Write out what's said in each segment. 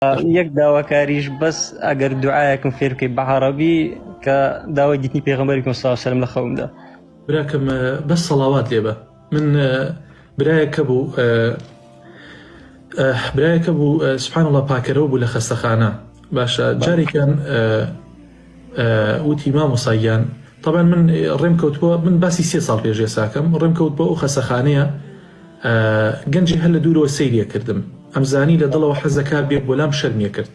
یەک داواکاریش بەس ئەگەر دوعایەکم فێر بکەیت بە عەرەبی کە داوای دیتنی پێغەمبەرێکم سڵ سەلەم لە خەومدا. براکەم بەس سەڵاوات لێبە. من برایەکە بوو سبحان الله پاکەرەوە بوو لە خەستەخانە. باشە جارێکیان وتی مامۆساییان طبعا من ڕێم کەوتبووە، من باسی 3 ساڵ پێش ێساکەم ڕێم کەوت بۆ ئەو خەستەخانەیە، گەنجی هەر لە دوورەوە سەیریە کردم، ئەمزانی لە دڵەوە حەزەکە بێک بۆلام شەرمیە کرد.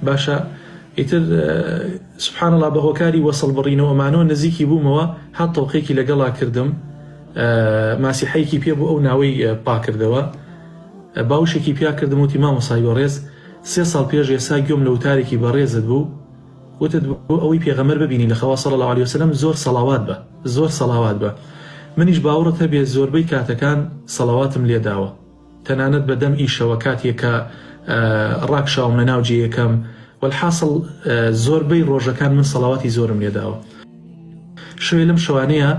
باشە ئیتر سبحان الله بە هۆکاری وەسڵ بڕینەوەمانەوە نزیکی بوومەوە، هات تەوقێکی لەگەڵا کردم، ماسیحەیەکی پێ بوو ئەو ناوەی پاکردەوە، باوشێکی پیا کردم وتی مامۆسای بەڕێز 3 ساڵ پێش ئێسا گوێم لە وتارێکی بەڕێزت بوو، وتت بۆ ئەوەی پێغەمبەر ببینی لە خەوا صلی الله علیه وسلم زۆر سەڵاوات بە، زۆر سەڵاوات بە. منیش باوەڕت هەبێ زۆربەی کاتەکان سەڵاواتم لێداوە، تەنانەت بەدەم ئیشەوە کاتێکە ڕاکشاوم لە ناو جێیەکەم، والحاصل زۆربەی ڕۆژەکان من سەڵاواتی زۆرم لێداوە. شوێ لەم شەوانەیە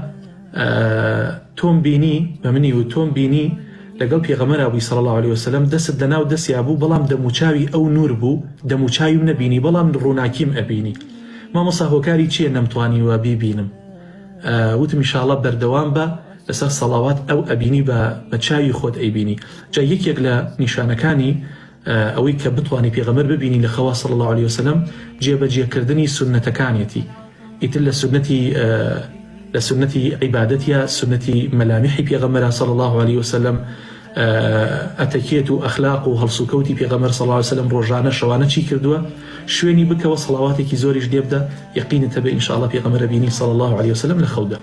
تۆم بینی بە منی و تۆم بینی لەگەڵ پێغەمبەر بووی صلی الله علیه وسلم، دەست لەناو دەستیا بوو، بەڵام دەموچاوی ئەو نور بوو، دەموچاویم نەبینی بەڵام ڕووناکیم ئەبینی. مامۆستا هۆکاری چییە نەمتوانیوە بیبینم؟ وتم ئینشاءڵڵا بەردەوام بە لەسەر سەڵاوات ئەو ئەبینی بە چاوی خۆت ئەیبینی. جا یەکێک لە نیشانەکانی ئەوەی کە بتوانی پێغەمبەر ببینی لە خەوا صلی الله علیه وسلم جێبەجێکردنی سونەتەکانیەتی. ئیتر لە سنەتی عیبادەتیە، سنەتی مەلامحی پێغەمبەر صلی الله علیه وسلم، ئەتەکێت و ئەخلاق و هەڵسوکەوتی پێغەمبەر صلی الله علیه وسلم ڕۆژانە شەوانە چی کردووە، شوێنی بکەوە سەڵاواتێکی زۆریش لێ بدە، یەقینت هەبێ ئینشاءڵڵا پێغەمبەر بینی صلی الله علیه وسلم لە خەودا.